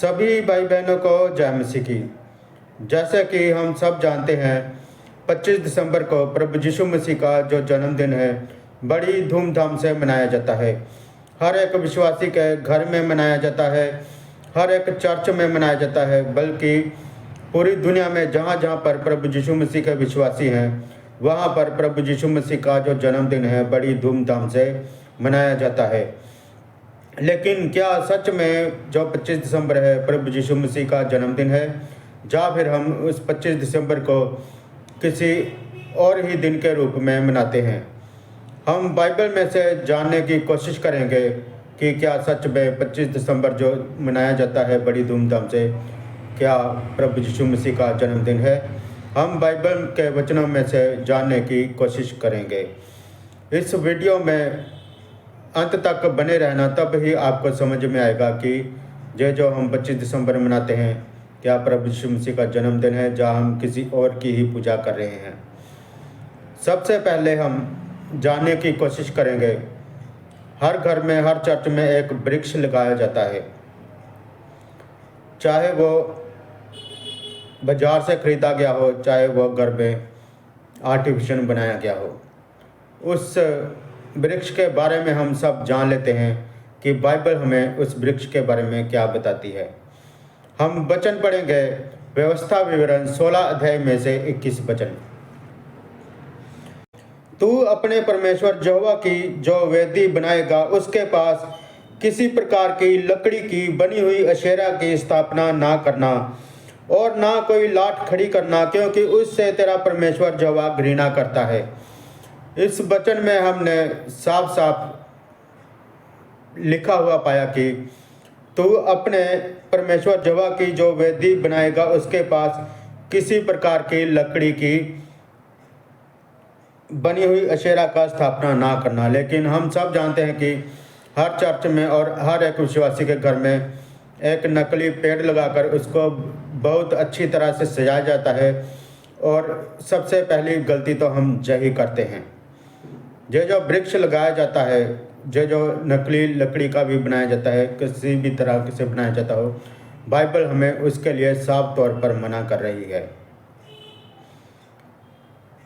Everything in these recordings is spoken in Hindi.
सभी भाई बहनों को जय मसीह की। जैसे कि हम सब जानते हैं, 25 दिसंबर को प्रभु यीशु मसीह का जो जन्मदिन है बड़ी धूमधाम से मनाया जाता है। हर एक विश्वासी के घर में मनाया जाता है, हर एक चर्च में मनाया जाता है, बल्कि पूरी दुनिया में जहाँ जहाँ पर प्रभु यीशु मसीह के विश्वासी हैं वहाँ पर प्रभु यीशु मसीह का जो जन्मदिन है बड़ी धूमधाम से मनाया जाता है। लेकिन क्या सच में जो 25 दिसंबर है प्रभु यीशु मसीह का जन्मदिन है, या फिर हम उस 25 दिसंबर को किसी और ही दिन के रूप में मनाते हैं? हम बाइबल में से जानने की कोशिश करेंगे कि क्या सच में 25 दिसंबर जो मनाया जाता है बड़ी धूमधाम से, क्या प्रभु यीशु मसीह का जन्मदिन है। हम बाइबल के वचनों में से जानने की कोशिश करेंगे। इस वीडियो में अंत तक बने रहना, तब ही आपको समझ में आएगा कि ये जो हम 25 दिसंबर मनाते हैं क्या प्रभु यीशु मसीह का जन्मदिन है, जहाँ हम किसी और की ही पूजा कर रहे हैं। सबसे पहले हम जानने की कोशिश करेंगे, हर घर में हर चर्च में एक वृक्ष लगाया जाता है, चाहे वो बाजार से खरीदा गया हो, चाहे वो घर में आर्टिफिशियल बनाया गया हो। उस वृक्ष के बारे में हम सब जान लेते हैं कि बाइबल हमें उस वृक्ष के बारे में क्या बताती है। हम वचन पढ़ेंगे, व्यवस्था विवरण 16 अध्याय में से 21 वचन। तू अपने परमेश्वर यहोवा की जो वेदी बनाएगा उसके पास किसी प्रकार की लकड़ी की बनी हुई अशेरा की स्थापना ना करना और ना कोई लाठ खड़ी करना, क्योंकि उससे तेरा परमेश्वर यहोवा घृणा करता है। इस वचन में हमने साफ साफ लिखा हुआ पाया कि तू अपने परमेश्वर यहोवा की जो वेदी बनाएगा उसके पास किसी प्रकार की लकड़ी की बनी हुई अशेरा का स्थापना ना करना। लेकिन हम सब जानते हैं कि हर चर्च में और हर एक विश्वासी के घर में एक नकली पेड़ लगाकर उसको बहुत अच्छी तरह से सजाया जाता है। और सबसे पहली गलती तो हम यही करते हैं। ये जो वृक्ष लगाया जाता है, ये जो नकली लकड़ी का भी बनाया जाता है, किसी भी तरह से बनाया जाता हो, बाइबल हमें उसके लिए साफ तौर पर मना कर रही है।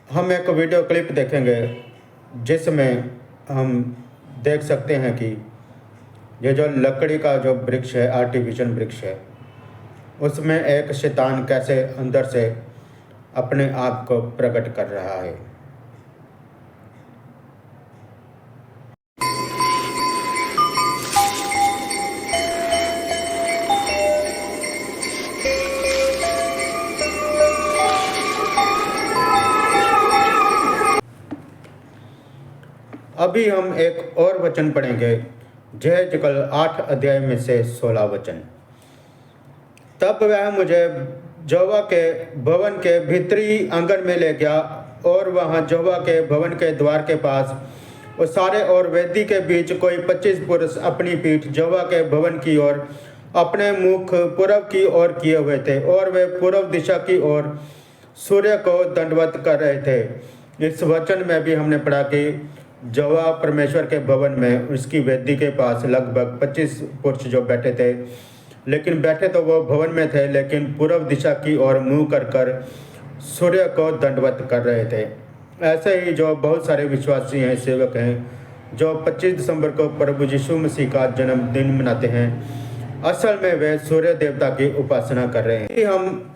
हम एक वीडियो क्लिप देखेंगे जिसमें हम देख सकते हैं कि ये जो लकड़ी का जो वृक्ष है, आर्टिफिशियल वृक्ष है, उसमें एक शैतान कैसे अंदर से अपने आप को प्रकट कर रहा है। अभी हम एक और वचन पढ़ेंगे, जहजकल 8 अध्याय में से 16 वचन। तब वह मुझे यहोवा के भवन के भीतरी आंगन में ले गया और वहाँ यहोवा के भवन के द्वार के पास उसारे और वेदी के बीच कोई 25 पुरुष अपनी पीठ यहोवा के भवन की ओर अपने मुख पूर्व की ओर किए हुए थे, और वे पूर्व दिशा की ओर सूर्य को दंडवत कर रहे थे। इस वचन में भी हमने पढ़ा कि यहोवा परमेश्वर के भवन में उसकी वेदी के पास लगभग 25 पुरुष जो बैठे थे, लेकिन बैठे तो वो भवन में थे, लेकिन पूर्व दिशा की ओर मुंह कर कर सूर्य को दंडवत कर रहे थे। ऐसे ही जो बहुत सारे विश्वासी हैं, सेवक हैं, जो 25 दिसंबर को प्रभु यीशु मसीह का जन्मदिन मनाते हैं, असल में वे सूर्य देवता की उपासना कर रहे हैं। हम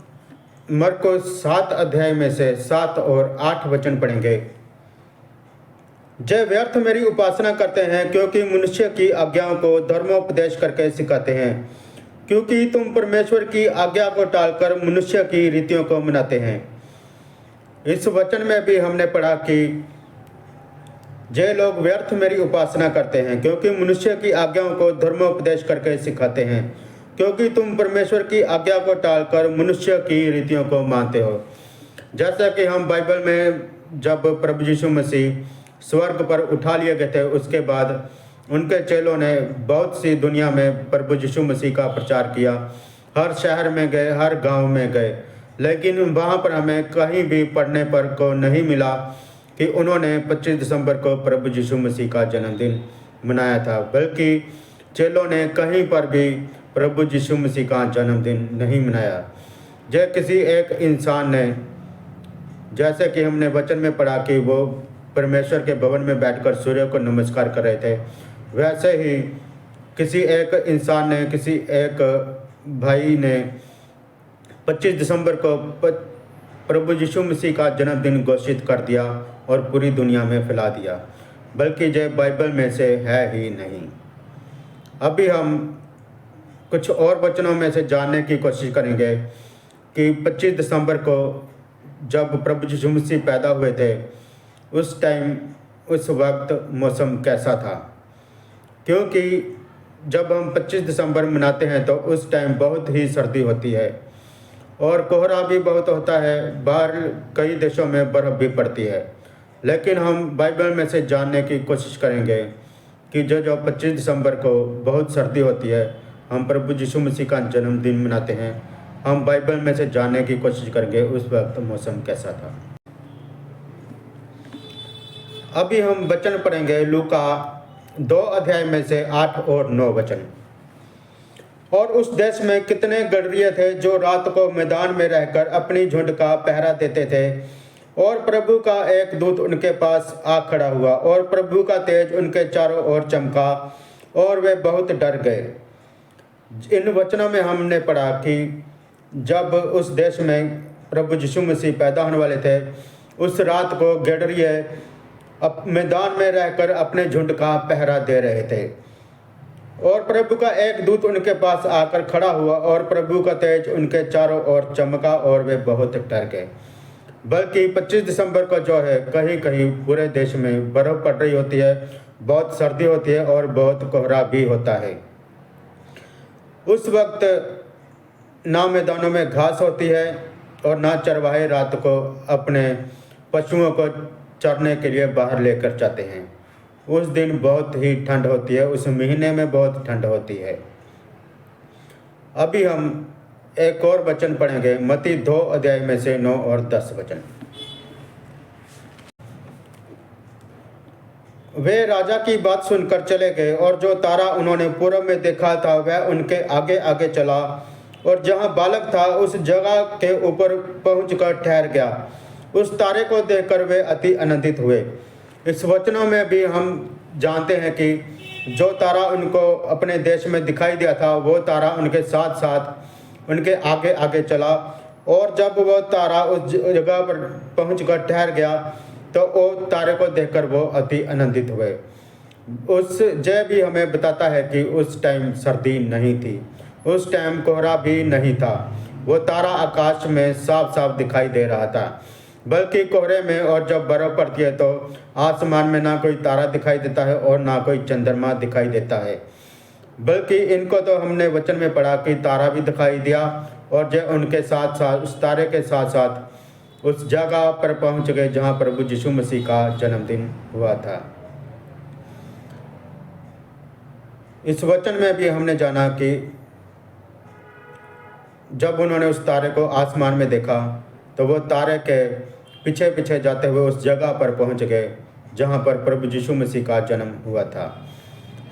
मरकुस 7 अध्याय में से 7 और 8 वचन पढ़ेंगे। जय व्यर्थ मेरी उपासना करते हैं, क्योंकि मनुष्य की आज्ञाओं को धर्मोपदेश करके सिखाते हैं, क्योंकि तुम परमेश्वर की आज्ञा को टालकर मनुष्य की रीतियों को मनाते हैं। इस वचन में भी हमने पढ़ा कि जे लोग व्यर्थ मेरी उपासना करते हैं, क्योंकि मनुष्य की आज्ञाओं को धर्मोपदेश करके सिखाते हैं, क्योंकि तुम परमेश्वर की आज्ञा को टालकर मनुष्य की रीतियों को मानते हो। जैसा कि हम बाइबल में जब प्रभु यीशु मसीह स्वर्ग पर उठा लिए गए थे, उसके बाद उनके चेलों ने बहुत सी दुनिया में प्रभु यीशु मसीह का प्रचार किया। हर शहर में गए, हर गांव में गए, लेकिन वहां पर हमें कहीं भी पढ़ने पर को नहीं मिला कि उन्होंने 25 दिसंबर को प्रभु यीशु मसीह का जन्मदिन मनाया था, बल्कि चेलों ने कहीं पर भी प्रभु यीशु मसीह का जन्मदिन नहीं मनाया। जब किसी एक इंसान ने, जैसे कि हमने वचन में पढ़ा कि वो परमेश्वर के भवन में बैठकर सूर्य को नमस्कार कर रहे थे, वैसे ही किसी एक इंसान ने, किसी एक भाई ने 25 दिसंबर को प्रभु यीशु मसीह का जन्मदिन घोषित कर दिया और पूरी दुनिया में फैला दिया, बल्कि यह बाइबल में से है ही नहीं। अभी हम कुछ और वचनों में से जानने की कोशिश करेंगे कि 25 दिसंबर को जब प्रभु यीशु मसीह पैदा हुए थे, उस टाइम, उस वक्त मौसम कैसा था। क्योंकि जब हम 25 दिसंबर मनाते हैं तो उस टाइम बहुत ही सर्दी होती है और कोहरा भी बहुत होता है, बाहर कई देशों में बर्फ़ भी पड़ती है। लेकिन हम बाइबल में से जानने की कोशिश करेंगे कि जो 25 दिसंबर को बहुत सर्दी होती है, हम प्रभु यीशु मसीह का जन्मदिन मनाते हैं, हम बाइबल में से जानने की कोशिश करेंगे उस वक्त मौसम कैसा था। अभी हम वचन पढ़ेंगे लूका 2 अध्याय में से 8 और 9 वचन। और उस देश में कितने गडरिये थे जो रात को मैदान में रहकर अपनी झुंड का पहरा देते थे, और प्रभु का एक दूत उनके पास आ खड़ा हुआ और प्रभु का तेज उनके चारों ओर चमका और वे बहुत डर गए। इन वचनों में हमने पढ़ा कि जब उस देश में प्रभु यीशु मसीह पैदा होने वाले थे, उस रात को गडरिये मैदान में रहकर अपने झुंड का पहरा दे रहे थे और प्रभु का एक दूत उनके पास आकर खड़ा हुआ और प्रभु का तेज उनके चारों ओर चमका और वे बहुत डर गए। बल्कि 25 दिसंबर को जो है, कहीं कहीं पूरे देश में बर्फ़ पड़ रही होती है, बहुत सर्दी होती है और बहुत कोहरा भी होता है। उस वक्त ना मैदानों में घास होती है और ना चरवाहे रात को अपने पशुओं को चरने के लिए बाहर लेकर जाते हैं। उस दिन बहुत ही ठंड होती है, उस महीने में बहुत ठंड होती है। अभी हम एक और वचन पढ़ेंगे, मत्ती 2 अध्याय में से 9 और 10 वचन। वे राजा की बात सुनकर चले गए और जो तारा उन्होंने पूर्व में देखा था वह उनके आगे आगे चला और जहाँ बालक था उस जगह के ऊपर पहुंचकर ठहर गया। उस तारे को देखकर वे अति आनंदित हुए। इस वचनों में भी हम जानते हैं कि जो तारा उनको अपने देश में दिखाई दिया था, वो तारा उनके साथ साथ उनके आगे आगे चला और जब वो तारा उस जगह पर पहुंचकर ठहर गया तो वो तारे को देखकर वो अति आनंदित हुए। उस जय भी हमें बताता है कि उस टाइम सर्दी नहीं थी, उस टाइम कोहरा भी नहीं था। वो तारा आकाश में साफ साफ दिखाई दे रहा था, बल्कि कोहरे में और जब बर्फ़ पड़ती है तो आसमान में ना कोई तारा दिखाई देता है और ना कोई चंद्रमा दिखाई देता है। बल्कि इनको तो हमने वचन में पढ़ा कि तारा भी दिखाई दिया और जो उनके साथ साथ, उस तारे के साथ साथ उस जगह पर पहुंच गए जहां प्रभु यीशु मसीह का जन्मदिन हुआ था। इस वचन में भी हमने जाना कि जब उन्होंने उस तारे को आसमान में देखा तो वो तारे के पीछे पीछे जाते हुए उस जगह पर पहुंच गए जहां पर प्रभु यीशु मसीह का जन्म हुआ था।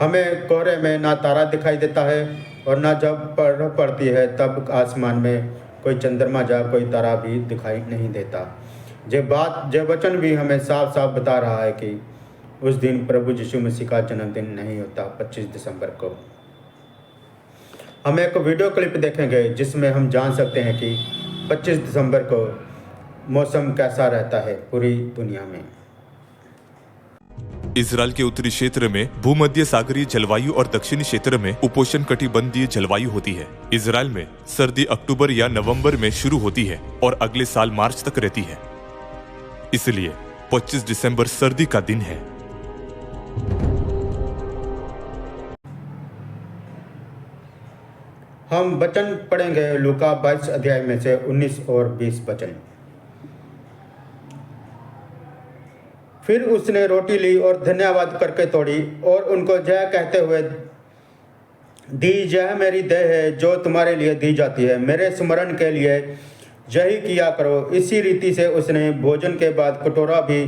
हमें कोहरे में ना तारा दिखाई देता है और ना जब बर्फ़ पड़ती है तब आसमान में कोई चंद्रमा या कोई तारा भी दिखाई नहीं देता। जो वचन भी हमें साफ साफ बता रहा है कि उस दिन प्रभु यीशु मसीह का जन्मदिन नहीं होता 25 दिसंबर को। हम एक वीडियो क्लिप देखेंगे जिसमें हम जान सकते हैं कि 25 दिसंबर को मौसम कैसा रहता है पूरी दुनिया में। इजराइल के उत्तरी क्षेत्र में भूमध्य सागरीय जलवायु और दक्षिणी क्षेत्र में उपोष्ण कटिबंधीय जलवायु होती है। इजराइल में सर्दी अक्टूबर या नवंबर में शुरू होती है और अगले साल मार्च तक रहती है। इसलिए 25 दिसंबर सर्दी का दिन है। हम वचन पढ़ेंगे लूका 22 अध्याय में से 19 और 20 वचन। फिर उसने रोटी ली और धन्यवाद करके तोड़ी और उनको जय कहते हुए दी, यह मेरी देह है जो तुम्हारे लिए दी जाती है, मेरे स्मरण के लिए यही किया करो। इसी रीति से उसने भोजन के बाद कटोरा भी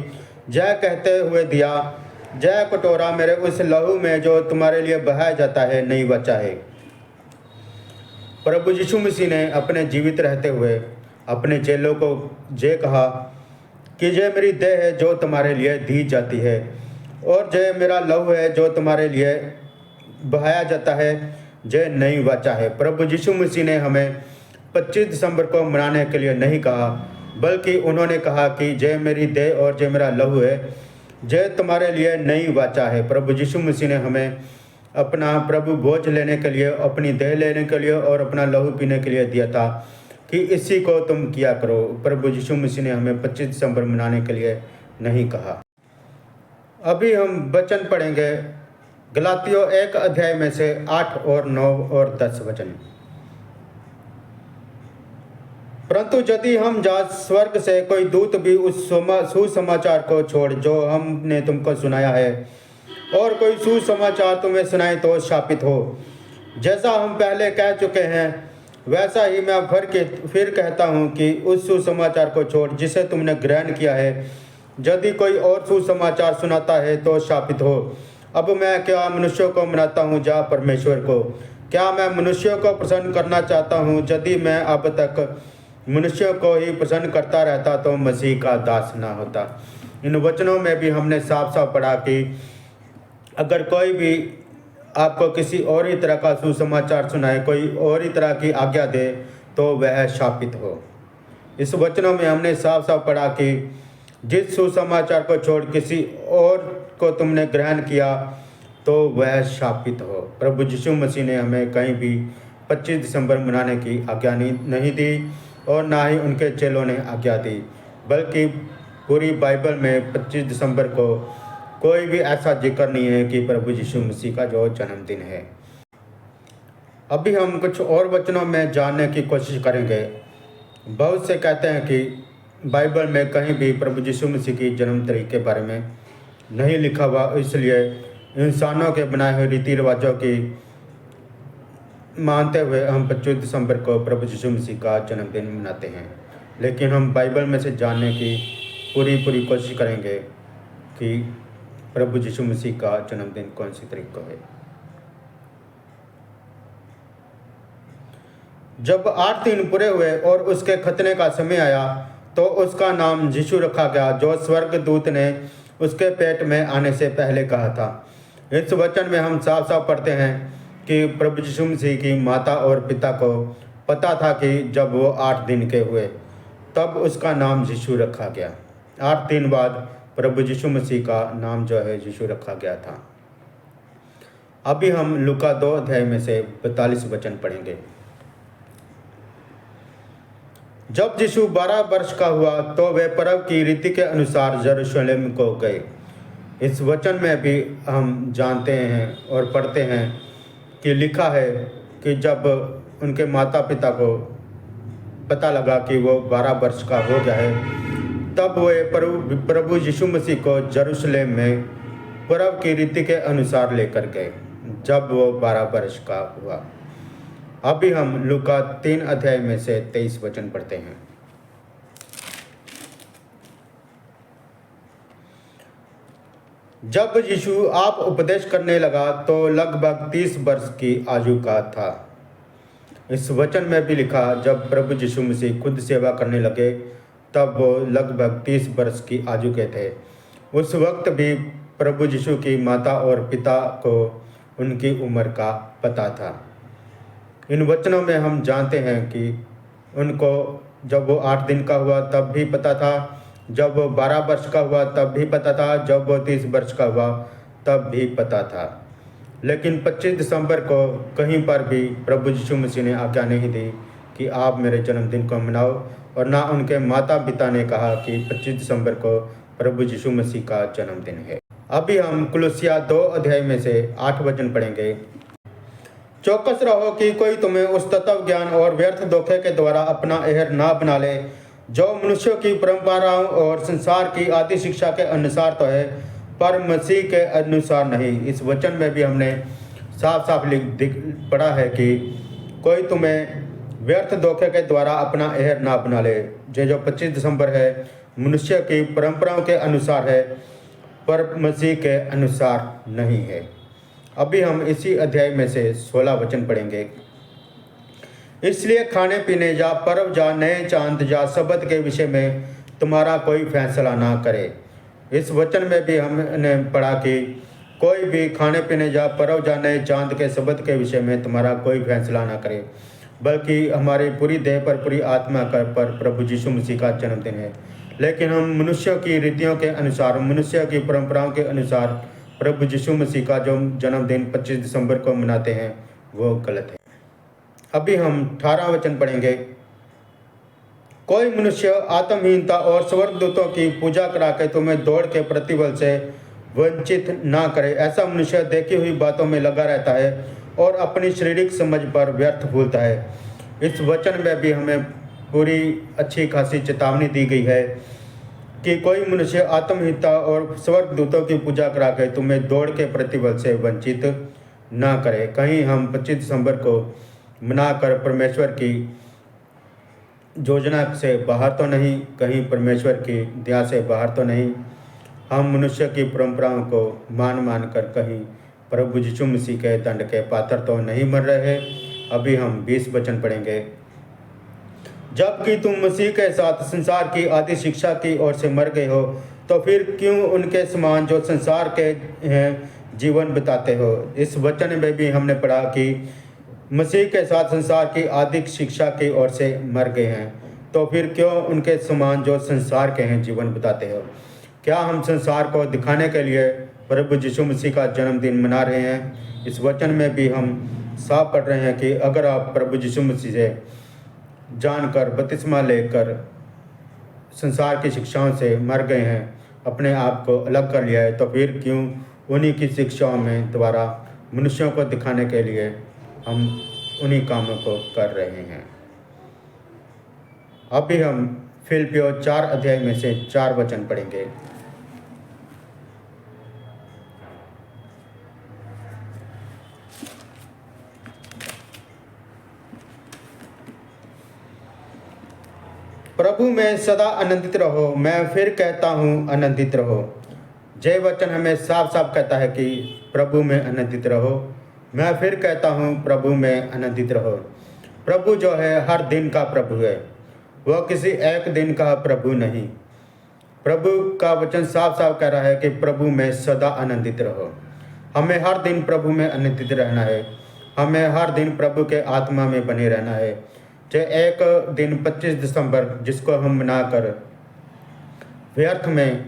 जय कहते हुए दिया, जय कटोरा मेरे उस लहू में जो तुम्हारे लिए बहाया जाता है नई बचा है। प्रभु यीशु मसीह ने अपने जीवित रहते हुए अपने चेलों को ये कहा कि ये मेरी देह है जो तुम्हारे लिए दी जाती है, और ये मेरा लहू है जो तुम्हारे लिए बहाया जाता है, ये नई वाचा है। प्रभु यीशु मसीह ने हमें 25 दिसंबर को मनाने के लिए नहीं कहा, बल्कि उन्होंने कहा कि ये मेरी देह और ये मेरा लहू है, ये तुम्हारे लिए नई वाचा है। प्रभु यीशु मसीह ने हमें अपना प्रभु भोज लेने के लिए, अपनी देह लेने के लिए और अपना लहू पीने के लिए दिया था कि इसी को तुम किया करो। प्रभु यीशु मसीह ने हमें 25 दिसंबर मनाने के लिए नहीं कहा। अभी हम वचन पढ़ेंगे गलातियों 1 अध्याय में से 8 और 9 और 10 वचन। परंतु यदि हम जा स्वर्ग से कोई दूत भी उस सुसमाचार को छोड़ जो हमने तुमको सुनाया है, और कोई सुसमाचार तुम्हें सुनाए तो शापित हो। जैसा हम पहले कह चुके हैं वैसा ही मैं फिर कहता हूँ कि उस सुसमाचार को छोड़ जिसे तुमने ग्रहण किया है, यदि कोई और सुसमाचार सुनाता है तो शापित हो। अब मैं क्या मनुष्यों को मनाता हूँ या परमेश्वर को? क्या मैं मनुष्यों को प्रसन्न करना चाहता हूँ? यदि मैं अब तक मनुष्यों को ही प्रसन्न करता रहता तो मसीह का दास ना होता। इन वचनों में भी हमने साफ साफ पढ़ा कि अगर कोई भी आपको किसी और ही तरह का सुसमाचार सुनाए, कोई और ही तरह की आज्ञा दे, तो वह शापित हो। इस वचनों में हमने साफ साफ पढ़ा कि जिस सुसमाचार को छोड़ किसी और को तुमने ग्रहण किया तो वह शापित हो। प्रभु यीशु मसीह ने हमें कहीं भी 25 दिसंबर मनाने की आज्ञा नहीं दी और ना ही उनके चेलों ने आज्ञा दी, बल्कि पूरी बाइबल में 25 दिसंबर को कोई भी ऐसा जिक्र नहीं है कि प्रभु यीशु मसीह का जो जन्मदिन है। अभी हम कुछ और वचनों में जानने की कोशिश करेंगे। बहुत से कहते हैं कि बाइबल में कहीं भी प्रभु यीशु मसीह की जन्म तारीख के बारे में नहीं लिखा हुआ, इसलिए इंसानों के बनाए हुए रीति रिवाजों की मानते हुए हम 25 दिसंबर को प्रभु यीशु मसीह का जन्मदिन मनाते हैं। लेकिन हम बाइबल में से जानने की पूरी कोशिश करेंगे कि प्रभु यीशु मसीह का जन्मदिन कौन सी तारीख को है। जब 8 दिन पूरे हुए और उसके खतने का समय आया तो उसका नाम यीशु रखा गया, जो स्वर्गदूत ने उसके पेट में आने से पहले कहा था। इस वचन में हम साफ साफ पढ़ते हैं कि प्रभु यीशु मसीह की माता और पिता को पता था कि जब वो 8 दिन के हुए तब उसका नाम यीशु रखा गया। 8 दिन बाद प्रभु यीशु मसीह का नाम जो है यीशु रखा गया था। अभी हम लूका 2 अध्याय में से 42 वचन पढ़ेंगे। जब यीशु 12 वर्ष का हुआ तो वे पर्व की रीति के अनुसार यरूशलेम को गए। इस वचन में भी हम जानते हैं और पढ़ते हैं कि लिखा है कि जब उनके माता पिता को पता लगा कि वो 12 वर्ष का हो गया है, तब वे प्रभु यीशु मसीह को यरूशलेम में पर्व की रीति के अनुसार लेकर गए जब वो 12 वर्ष का हुआ। अभी हम लूका 3 अध्याय में से 23 वचन पढ़ते हैं। जब यीशु आप उपदेश करने लगा तो लगभग 30 वर्ष की आयु का था। इस वचन में भी लिखा जब प्रभु यीशु मसीह खुद सेवा करने लगे तब वो लगभग 30 वर्ष की आयु के थे। उस वक्त भी प्रभु यीशु की माता और पिता को उनकी उम्र का पता था। इन वचनों में हम जानते हैं कि उनको जब वो 8 दिन का हुआ तब भी पता था, जब वो 12 वर्ष का हुआ तब भी पता था, जब वो 30 वर्ष का हुआ तब भी पता था। लेकिन 25 दिसंबर को कहीं पर भी प्रभु यीशु मसीह ने आज्ञा नहीं दी कि आप मेरे जन्मदिन को मनाओ, और ना उनके माता पिता ने कहा कि 25 दिसंबर को प्रभु यीशु मसीह का जन्मदिन है। अभी हम कुलुस्सिया 2 अध्याय में से 8 वचन पढ़ेंगे। चौकस रहो कि कोई तुम्हें उस तत्व ज्ञान और व्यर्थ धोखे के द्वारा अपना एहर ना बना ले, जो मनुष्यों की परंपराओं और संसार की आदि शिक्षा के अनुसार तो है, पर मसीह के अनुसार नहीं। इस वचन में भी हमने साफ साफ पढ़ा है कि कोई तुम्हें व्यर्थ धोखे के द्वारा अपना एहर ना बना ले। जो 25 दिसंबर है मनुष्य की परंपराओं के अनुसार है, पर मसीह के अनुसार नहीं है। अभी हम इसी अध्याय में से 16 वचन पढ़ेंगे। इसलिए खाने पीने या पर्व या नए चांद या शब्द के विषय में तुम्हारा कोई फैसला ना करे। इस वचन में भी हमने पढ़ा कि कोई भी खाने पीने या पर्व या नए चांद के शब्द के विषय में तुम्हारा कोई फैसला ना करे, बल्कि हमारी पूरी देह पर पूरी आत्मा पर प्रभु यीशु मसीह का जन्मदिन है। लेकिन हम मनुष्यों की रीतियों के अनुसार, मनुष्य की परंपराओं के अनुसार प्रभु यीशु मसीह का जो जन्मदिन 25 दिसंबर को मनाते हैं वो गलत है। अभी हम 18 वचन पढ़ेंगे। कोई मनुष्य आत्महीनता और स्वर्गदूतों की पूजा करा के तुम्हें दौड़ के प्रतिफल से वंचित ना करे। ऐसा मनुष्य देखी हुई बातों में लगा रहता है और अपनी शारीरिक समझ पर व्यर्थ भूलता है। इस वचन में भी हमें पूरी अच्छी खासी चेतावनी दी गई है कि कोई मनुष्य आत्महीनता और स्वर्गदूतों की पूजा करा के तुम्हें दौड़ के प्रतिफल से वंचित ना करे। कहीं हम 25 दिसंबर को मनाकर परमेश्वर की योजना से बाहर तो नहीं, कहीं परमेश्वर की दया से बाहर तो नहीं, हम मनुष्य की परंपराओं को मान कर कहीं प्रभु यीशु मसीह के दंड के पात्र तो नहीं मर रहे। अभी हम 20 वचन पढ़ेंगे। जबकि तुम मसीह के साथ संसार की आदि शिक्षा की ओर से मर गए हो, तो फिर क्यों उनके समान जो संसार के हैं जीवन बिताते हो। इस वचन में भी हमने पढ़ा कि मसीह के साथ संसार की आदि शिक्षा की ओर से मर गए हैं, तो फिर क्यों उनके समान जो संसार के हैं जीवन बिताते हो। क्या हम संसार को दिखाने के लिए प्रभु यीशु मसीह का जन्मदिन मना रहे हैं। इस वचन में भी हम साफ पढ़ रहे हैं कि अगर आप प्रभु यीशु मसीह से जानकर बपतिस्मा लेकर संसार की शिक्षाओं से मर गए हैं, अपने आप को अलग कर लिया है, तो फिर क्यों उन्हीं की शिक्षाओं में द्वारा मनुष्यों को दिखाने के लिए हम उन्हीं कामों को कर रहे हैं। अभी हम फिलिप्पियों 4 अध्याय में से 4 वचन पढ़ेंगे। प्रभु में सदा आनंदित रहो। मैं फिर कहता हूँ आनंदित रहो। जय वचन हमें साफ साफ कहता है कि प्रभु में आनंदित रहो। मैं फिर कहता हूँ प्रभु में आनंदित रहो। प्रभु जो है हर दिन का प्रभु है, वह किसी एक दिन का प्रभु नहीं। प्रभु का वचन साफ साफ कह रहा है कि प्रभु में सदा आनंदित रहो। हमें हर दिन प्रभु में आनंदित रहना है। हमें हर दिन प्रभु के आत्मा में बने रहना है। जो एक दिन 25 दिसंबर जिसको हम मनाकर व्यर्थ में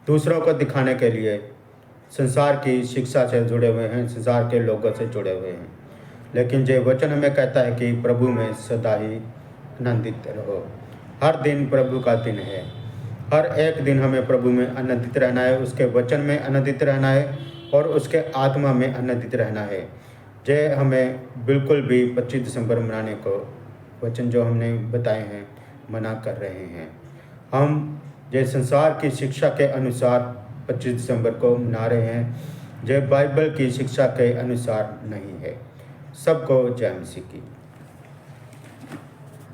दूसरों को दिखाने के लिए संसार की शिक्षा से जुड़े हुए हैं, संसार के लोगों से जुड़े हुए हैं। लेकिन जो वचन हमें कहता है कि प्रभु में सदा ही आनंदित रहो। हर दिन प्रभु का दिन है। हर एक दिन हमें प्रभु में आनंदित रहना है, उसके वचन में आनंदित रहना है और उसके आत्मा में आनंदित रहना है। जे हमें बिल्कुल भी 25 दिसंबर मनाने को वचन जो हमने बताए हैं मना कर रहे हैं। हम जो संसार की शिक्षा के अनुसार 25 दिसंबर को मना रहे हैं, जो बाइबल की शिक्षा के अनुसार नहीं है। सबको जय मसीह की।